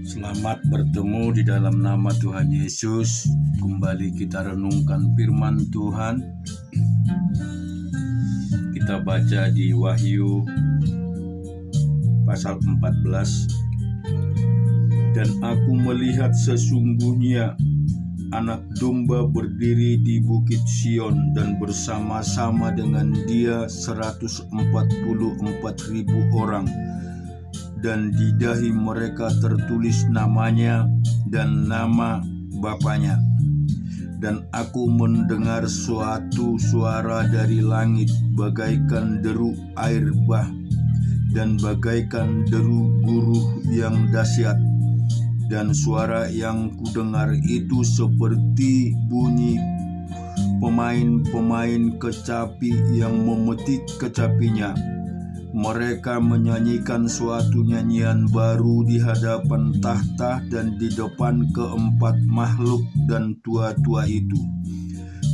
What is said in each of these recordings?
Selamat bertemu di dalam nama Tuhan Yesus. Kembali kita renungkan firman Tuhan. Kita baca di Wahyu pasal 14. Dan aku melihat sesungguhnya anak domba berdiri di bukit Sion, dan bersama-sama dengan dia 144.000 orang, dan di dahi mereka tertulis namanya dan nama Bapanya. Dan aku mendengar suatu suara dari langit bagaikan deru air bah, dan bagaikan deru guruh yang dahsyat. Dan suara yang kudengar itu seperti bunyi pemain-pemain kecapi yang memetik kecapinya. Mereka menyanyikan suatu nyanyian baru di hadapan tahta dan di depan keempat makhluk dan tua-tua itu.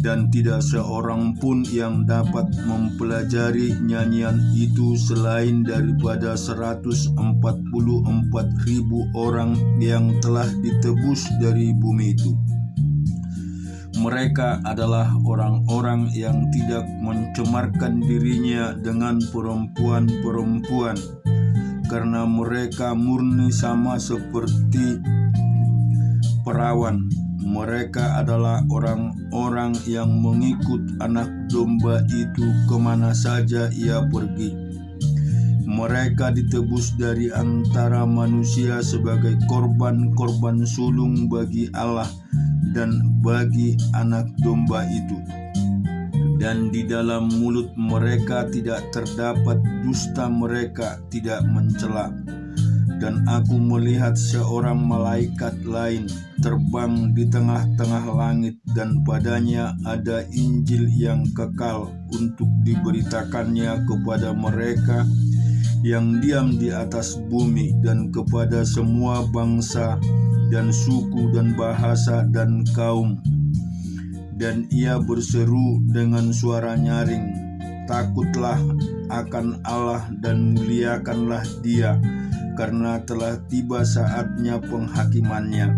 Dan tidak seorang pun yang dapat mempelajari nyanyian itu selain daripada 144.000 orang yang telah ditebus dari bumi itu. Mereka adalah orang-orang yang tidak mencemarkan dirinya dengan perempuan-perempuan, karena mereka murni sama seperti perawan. Mereka adalah orang-orang yang mengikut anak domba itu kemana saja ia pergi. Mereka ditebus dari antara manusia sebagai korban sulung bagi Allah dan bagi anak domba itu. Dan di dalam mulut mereka tidak terdapat dusta, mereka tidak mencela. Dan aku melihat seorang malaikat lain terbang di tengah-tengah langit, dan padanya ada Injil yang kekal untuk diberitakannya kepada mereka yang diam di atas bumi, dan kepada semua bangsa dan suku dan bahasa dan kaum. Dan ia berseru dengan suara nyaring, "Takutlah akan Allah dan muliakanlah Dia, karena telah tiba saatnya penghakimannya.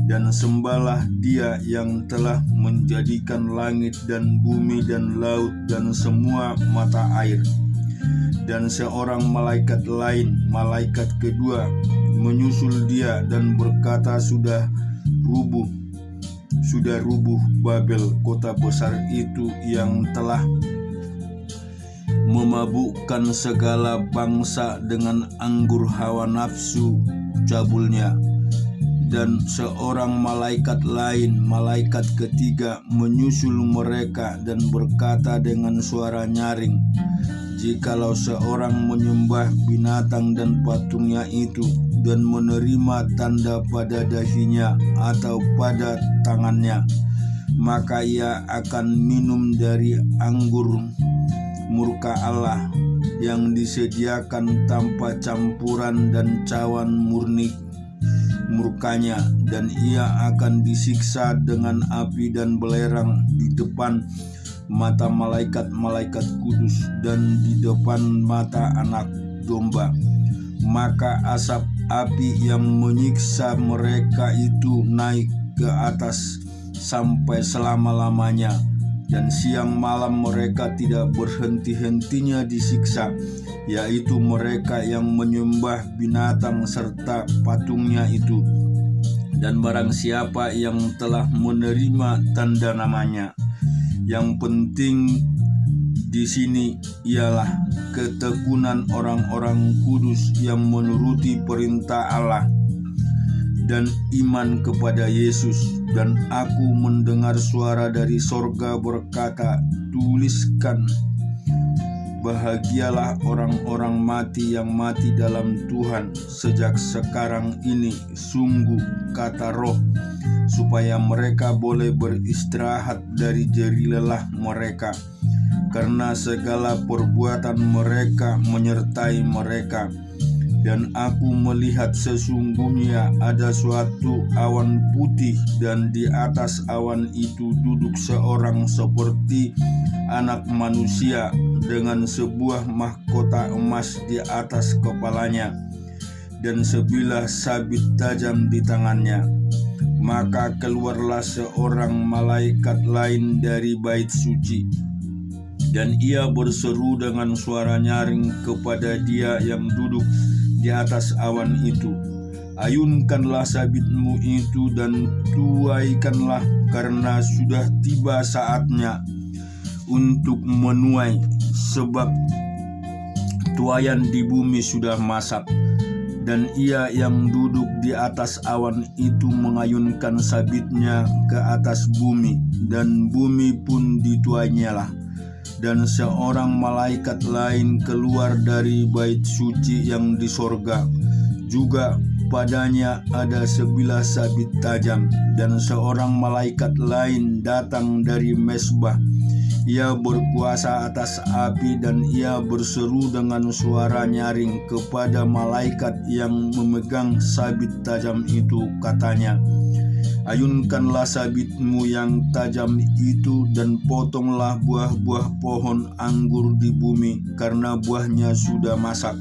Dan sembahlah Dia yang telah menjadikan langit dan bumi dan laut dan semua mata air." Dan seorang malaikat lain, malaikat kedua, menyusul dia dan berkata, Sudah rubuh Babel, kota besar itu yang telah memabukkan segala bangsa dengan anggur hawa nafsu cabulnya." Dan seorang malaikat lain, malaikat ketiga, menyusul mereka dan berkata dengan suara nyaring, "Jikalau seorang menyembah binatang dan patungnya itu, dan menerima tanda pada dahinya atau pada tangannya, maka ia akan minum dari anggur murka Allah yang disediakan tanpa campuran dan cawan murni murkanya, dan ia akan disiksa dengan api dan belerang di depan mata malaikat-malaikat kudus dan di depan mata anak domba. Maka asap api yang menyiksa mereka itu naik ke atas sampai selama-lamanya, dan siang malam mereka tidak berhenti-hentinya disiksa, yaitu mereka yang menyembah binatang serta patungnya itu, dan barang siapa yang telah menerima tanda namanya. Yang penting di sini ialah ketekunan orang-orang kudus yang menuruti perintah Allah dan iman kepada Yesus. Dan aku mendengar suara dari sorga berkata, "Tuliskan, bahagialah orang-orang mati yang mati dalam Tuhan sejak sekarang ini, sungguh kata Roh, supaya mereka boleh beristirahat dari jeri lelah mereka, karena segala perbuatan mereka menyertai mereka." Dan aku melihat sesungguhnya ada suatu awan putih, dan di atas awan itu duduk seorang seperti anak manusia dengan sebuah mahkota emas di atas kepalanya. dan sebilah sabit tajam di tangannya. Maka keluarlah seorang malaikat lain dari bait suci, dan ia berseru dengan suara nyaring kepada dia yang duduk di atas awan itu, "Ayunkanlah sabitmu itu dan tuaikanlah, karena sudah tiba saatnya untuk menuai, sebab tuaian di bumi sudah masak." Dan ia yang duduk di atas awan itu mengayunkan sabitnya ke atas bumi, dan bumi pun dituainya. Dan seorang malaikat lain keluar dari bait suci yang di sorga, juga padanya ada sebilah sabit tajam. Dan seorang malaikat lain datang dari mezbah. Ia berkuasa atas api, dan ia berseru dengan suara nyaring kepada malaikat yang memegang sabit tajam itu, katanya, "Ayunkanlah sabitmu yang tajam itu dan potonglah buah-buah pohon anggur di bumi, karena buahnya sudah masak."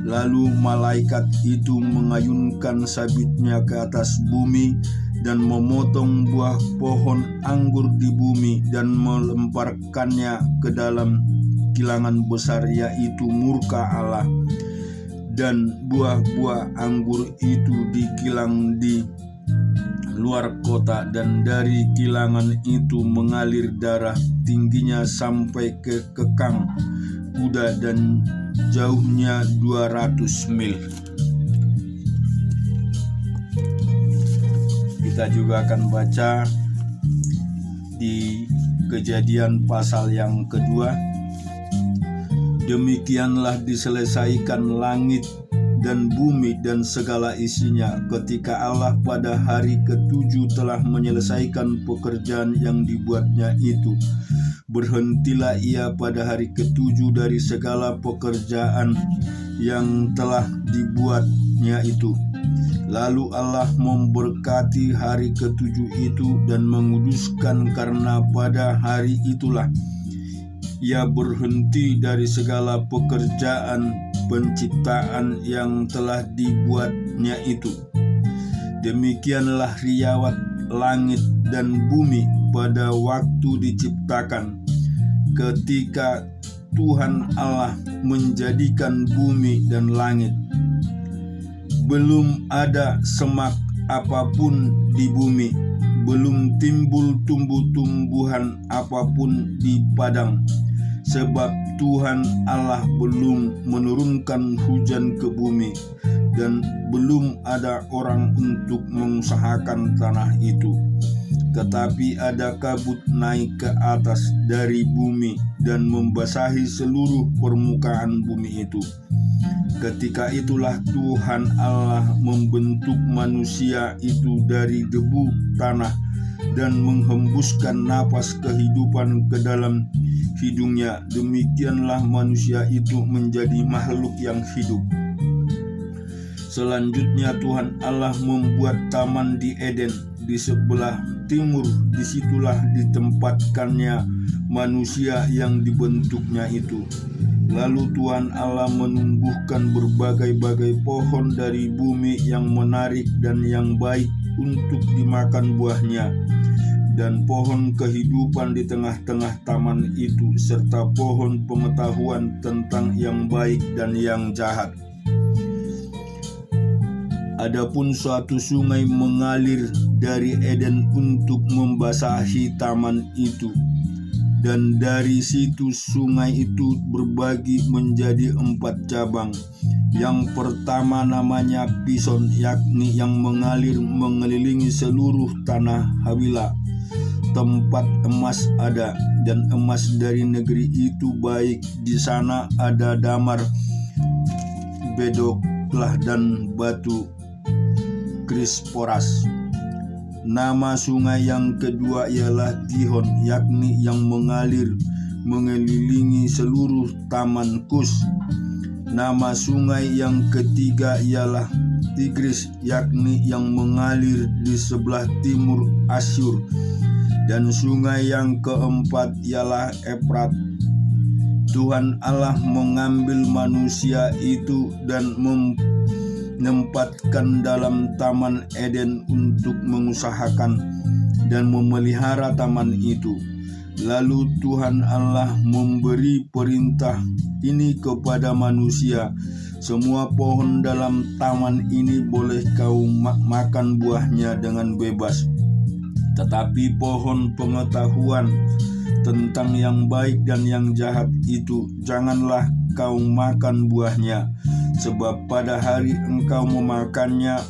Lalu malaikat itu mengayunkan sabitnya ke atas bumi dan memotong buah pohon anggur di bumi dan melemparkannya ke dalam kilangan besar, yaitu murka Allah. Dan buah-buah anggur itu dikilang di luar kota, dan dari kilangan itu mengalir darah, tingginya sampai ke kekang kuda dan jauhnya 200 mil. Kita juga akan baca di Kejadian pasal yang kedua. "Demikianlah diselesaikan langit dan bumi dan segala isinya, ketika Allah pada hari ketujuh telah menyelesaikan pekerjaan yang dibuatnya itu. Berhentilah ia pada hari ketujuh dari segala pekerjaan yang telah dibuatnya itu. Lalu Allah memberkati hari ketujuh itu dan menguduskan, karena pada hari itulah ia berhenti dari segala pekerjaan penciptaan yang telah dibuatnya itu. Demikianlah riwayat langit dan bumi pada waktu diciptakan, ketika Tuhan Allah menjadikan bumi dan langit. Belum ada semak apapun di bumi, belum timbul tumbuh-tumbuhan apapun di padang, sebab Tuhan Allah belum menurunkan hujan ke bumi, dan belum ada orang untuk mengusahakan tanah itu. Tetapi ada kabut naik ke atas dari bumi dan membasahi seluruh permukaan bumi itu. Ketika itulah Tuhan Allah membentuk manusia itu dari debu tanah dan menghembuskan napas kehidupan ke dalam hidungnya. Demikianlah manusia itu menjadi makhluk yang hidup. Selanjutnya Tuhan Allah membuat taman di Eden di sebelah timur. Disitulah ditempatkannya manusia yang dibentuknya itu. Lalu Tuhan Allah menumbuhkan berbagai-bagai pohon dari bumi yang menarik dan yang baik untuk dimakan buahnya, dan pohon kehidupan di tengah-tengah taman itu, serta pohon pengetahuan tentang yang baik dan yang jahat. Adapun suatu sungai mengalir dari Eden untuk membasahi taman itu, dan dari situ sungai itu berbagi menjadi 4 cabang. Yang pertama namanya Pison, yakni yang mengalir mengelilingi seluruh tanah Hawila. Tempat emas ada, dan emas dari negeri itu baik. Di sana ada damar, bedoklah, dan batu krisporas. Nama sungai yang kedua ialah Gihon, yakni yang mengalir mengelilingi seluruh taman Kus. Nama sungai yang ketiga ialah Tigris, yakni yang mengalir di sebelah timur Asyur. Dan sungai yang keempat ialah Efrat. Tuhan Allah mengambil manusia itu dan menempatkan dalam Taman Eden untuk mengusahakan dan memelihara taman itu. Lalu Tuhan Allah memberi perintah ini kepada manusia, semua pohon dalam taman ini boleh kau makan buahnya dengan bebas. Tetapi pohon pengetahuan tentang yang baik dan yang jahat itu janganlah kau makan buahnya, sebab pada hari engkau memakannya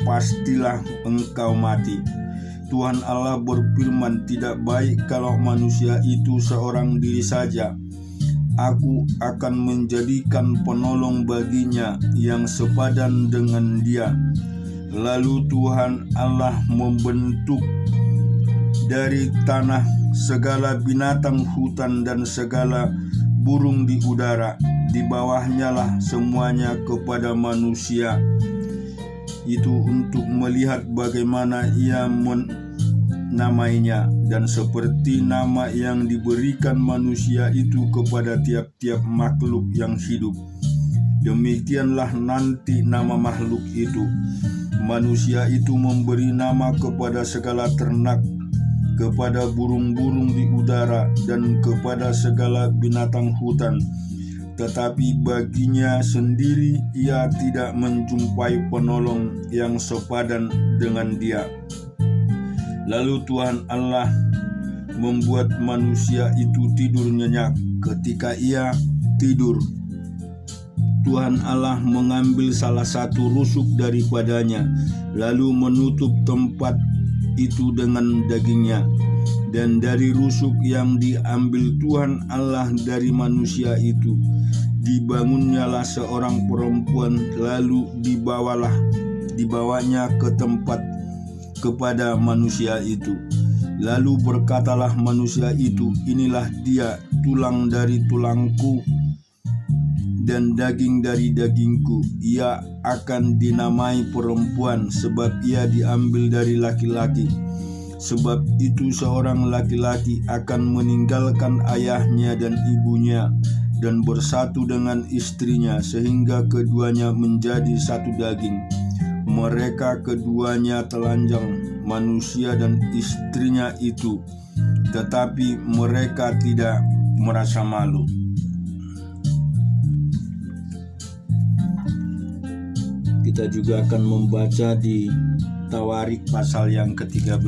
pastilah engkau mati. Tuhan Allah berfirman, tidak baik kalau manusia itu seorang diri saja. Aku akan menjadikan penolong baginya yang sepadan dengan dia. Lalu Tuhan Allah membentuk dari tanah segala binatang hutan dan segala burung di udara. Di bawahnya lah semuanya kepada manusia itu untuk melihat bagaimana ia menamainya, dan seperti nama yang diberikan manusia itu kepada tiap-tiap makhluk yang hidup, demikianlah nanti nama makhluk itu. Manusia itu memberi nama kepada segala ternak, kepada burung-burung di udara, dan kepada segala binatang hutan. Tetapi baginya sendiri ia tidak menjumpai penolong yang sepadan dengan dia. Lalu Tuhan Allah membuat manusia itu tidur nyenyak. Ketika ia tidur, Tuhan Allah mengambil salah satu rusuk daripadanya, lalu menutup tempat itu dengan dagingnya. Dan dari rusuk yang diambil Tuhan Allah dari manusia itu, dibangunnyalah seorang perempuan, lalu dibawanya ke tempat kepada manusia itu. Lalu berkatalah manusia itu, inilah dia, tulang dari tulangku dan daging dari dagingku. Ia akan dinamai perempuan, sebab ia diambil dari laki-laki. Sebab itu seorang laki-laki akan meninggalkan ayahnya dan ibunya dan bersatu dengan istrinya, sehingga keduanya menjadi satu daging. Mereka keduanya telanjang, manusia dan istrinya itu, tetapi mereka tidak merasa malu. Kita juga akan membaca di Tawarik pasal yang ke-13.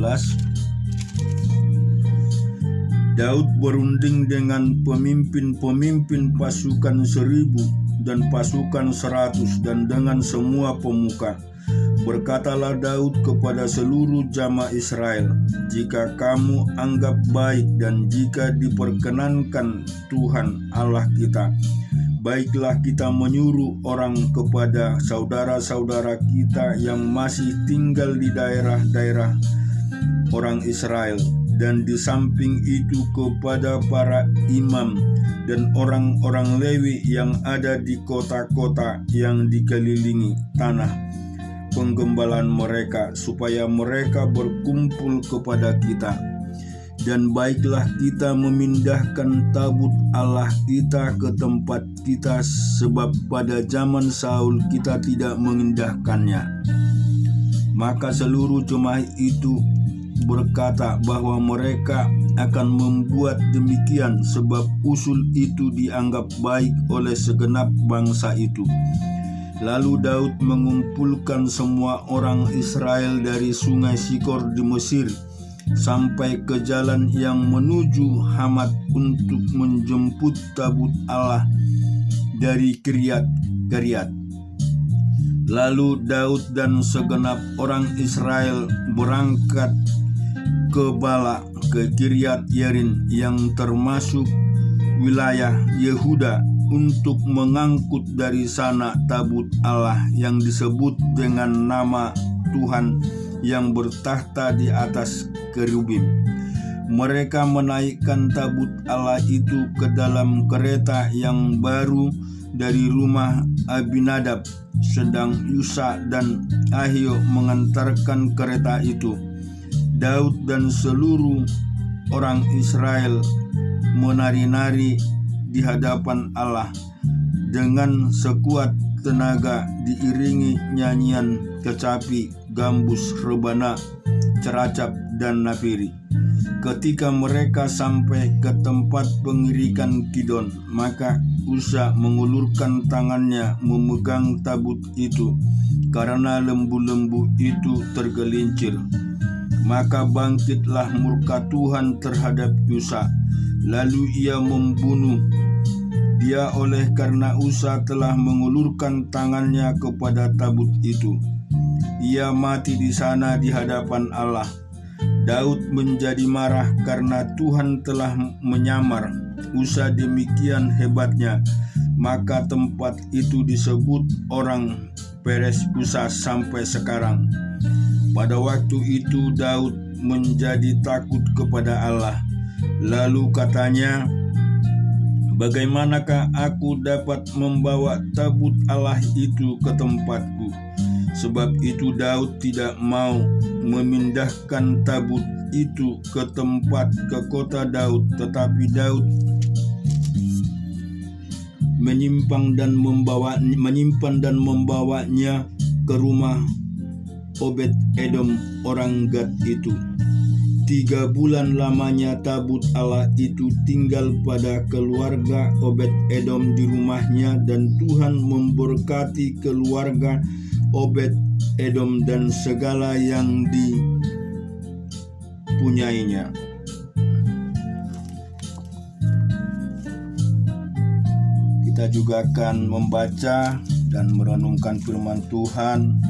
Daud berunding dengan pemimpin-pemimpin pasukan 1000 dan pasukan 100 dan dengan semua pemuka. Berkatalah Daud kepada seluruh jamaah Israel, jika kamu anggap baik dan jika diperkenankan Tuhan Allah kita, baiklah kita menyuruh orang kepada saudara-saudara kita yang masih tinggal di daerah-daerah orang Israel, dan di samping itu kepada para imam dan orang-orang Lewi yang ada di kota-kota yang dikelilingi tanah penggembalaan mereka, supaya mereka berkumpul kepada kita. Dan baiklah kita memindahkan tabut Allah kita ke tempat kita, sebab pada zaman Saul kita tidak mengindahkannya. Maka seluruh jemaah itu berkata bahwa mereka akan membuat demikian, sebab usul itu dianggap baik oleh segenap bangsa itu. Lalu Daud mengumpulkan semua orang Israel dari sungai Sikor di Mesir sampai ke jalan yang menuju Hamat untuk menjemput tabut Allah dari Kiryat. Lalu Daud dan segenap orang Israel berangkat ke Bala, ke Kiryat Yearim yang termasuk wilayah Yehuda, untuk mengangkut dari sana tabut Allah yang disebut dengan nama Tuhan yang bertahta di atas kerubim. Mereka menaikkan tabut Allah itu ke dalam kereta yang baru dari rumah Abinadab, sedang Yusa dan Ahio mengantarkan kereta itu. Daud dan seluruh orang Israel menari-nari di hadapan Allah dengan sekuat tenaga diiringi nyanyian kecapi, gambus, rebana, ceracap, dan napiri. Ketika mereka sampai ke tempat pengirikan Kidon, maka Usa mengulurkan tangannya memegang tabut itu, karena lembu-lembu itu tergelincir. Maka bangkitlah murka Tuhan terhadap Usa, lalu ia membunuh dia oleh karena Usa telah mengulurkan tangannya kepada tabut itu. Ia mati di sana di hadapan Allah. Daud menjadi marah karena Tuhan telah menyamar Usa demikian hebatnya, maka tempat itu disebut orang Peres Usa sampai sekarang. Pada waktu itu Daud menjadi takut kepada Allah. Lalu katanya, bagaimanakah aku dapat membawa tabut Allah itu ke tempatku? Sebab itu Daud tidak mau memindahkan tabut itu ke kota Daud, tetapi Daud menyimpan dan membawanya ke rumah Obed Edom orang Gad itu. 3 bulan lamanya tabut Allah itu tinggal pada keluarga Obed Edom di rumahnya, dan Tuhan memberkati keluarga Obed Edom dan segala yang dipunyainya. Kita juga akan membaca dan merenungkan firman Tuhan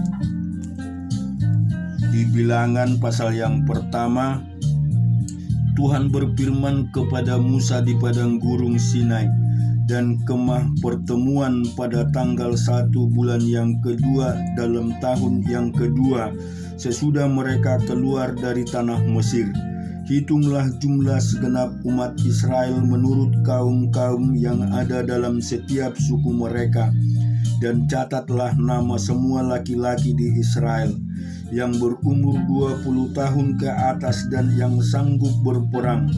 di Bilangan pasal yang pertama. Tuhan berfirman kepada Musa di padang gurun Sinai dan kemah pertemuan pada tanggal 1 bulan yang kedua dalam tahun yang kedua sesudah mereka keluar dari tanah Mesir. Hitunglah jumlah segenap umat Israel menurut kaum-kaum yang ada dalam setiap suku mereka, dan catatlah nama semua laki-laki di Israel yang berumur 20 tahun ke atas dan yang sanggup berperang,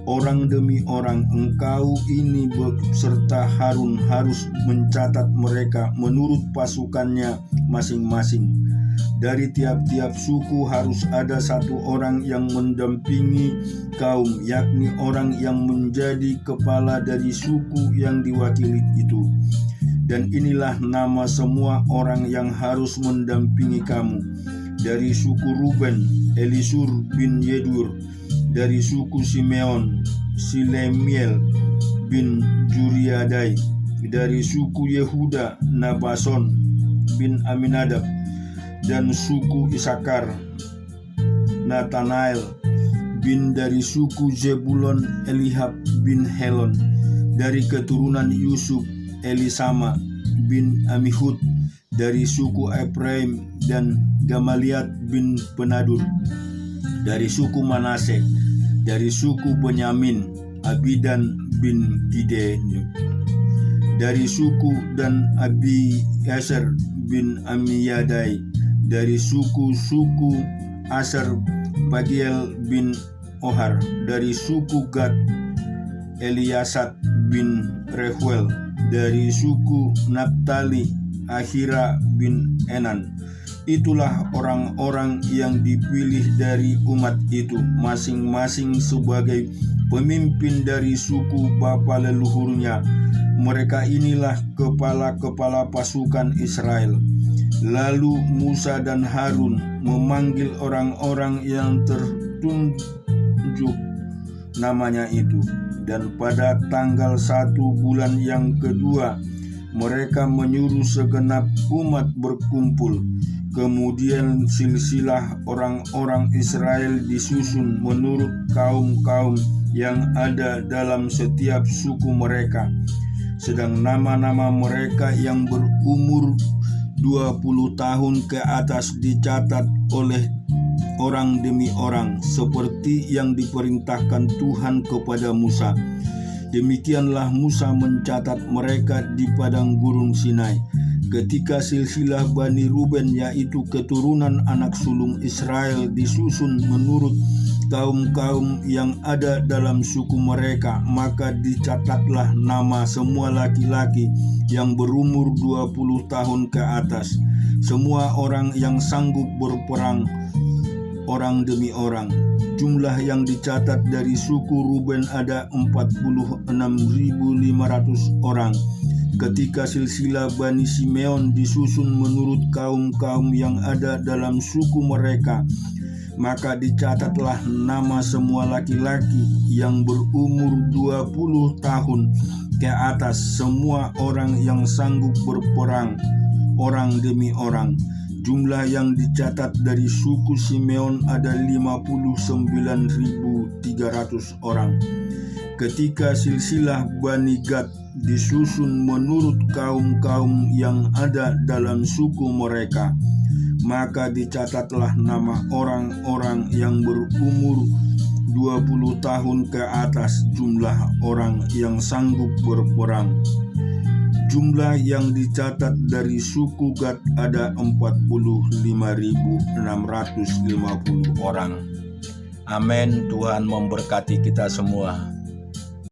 orang demi orang. Engkau ini beserta Harun harus mencatat mereka menurut pasukannya masing-masing. Dari tiap-tiap suku harus ada 1 orang yang mendampingi kaum, yakni orang yang menjadi kepala dari suku yang diwakili itu. Dan inilah nama semua orang yang harus mendampingi kamu. Dari suku Ruben, Elisur bin Yedur. Dari suku Simeon, Silemiel bin Juriadai. Dari suku Yehuda, Nabason bin Aminadab. Dan suku Isakar, Natanael bin. Dari suku Zebulon, Elihab bin Helon. Dari keturunan Yusuf, Elisama bin Amihud. Dari suku Efraim dan Gamaliat bin Penadur. Dari suku Manase, dari suku Benyamin, Abidan bin Gideon. Dari suku Dan, Abiezer bin Amiyadai. Dari suku Aser, Pagiel bin Ohar. Dari suku Gad, Eliasat bin Rehuel. Dari suku Naftali, Ahira bin Enan. Itulah orang-orang yang dipilih dari umat itu, masing-masing sebagai pemimpin dari suku bapa leluhurnya. Mereka inilah kepala-kepala pasukan Israel. Lalu Musa dan Harun memanggil orang-orang yang tertunjuk namanya itu, dan pada tanggal 1 bulan yang kedua mereka menyuruh segenap umat berkumpul. Kemudian silsilah orang-orang Israel disusun menurut kaum-kaum yang ada dalam setiap suku mereka. Sedang nama-nama mereka yang berumur 20 tahun ke atas dicatat oleh orang demi orang, seperti yang diperintahkan Tuhan kepada Musa. Demikianlah Musa mencatat mereka di padang gurun Sinai. Ketika silsilah Bani Ruben, yaitu keturunan anak sulung Israel, disusun menurut kaum-kaum yang ada dalam suku mereka, maka dicatatlah nama semua laki-laki yang berumur 20 tahun ke atas, semua orang yang sanggup berperang, orang demi orang. Jumlah yang dicatat dari suku Ruben ada 46.500 orang. Ketika silsilah Bani Simeon disusun menurut kaum-kaum yang ada dalam suku mereka, maka dicatatlah nama semua laki-laki yang berumur 20 tahun ke atas, semua orang yang sanggup berperang, orang demi orang. Jumlah yang dicatat dari suku Simeon ada 59.300 orang. Ketika silsilah Bani Gad disusun menurut kaum-kaum yang ada dalam suku mereka, maka dicatatlah nama orang-orang yang berumur 20 tahun ke atas, jumlah orang yang sanggup berperang. Jumlah yang dicatat dari suku Gad ada 45.650 orang. Amin. Tuhan memberkati kita semua.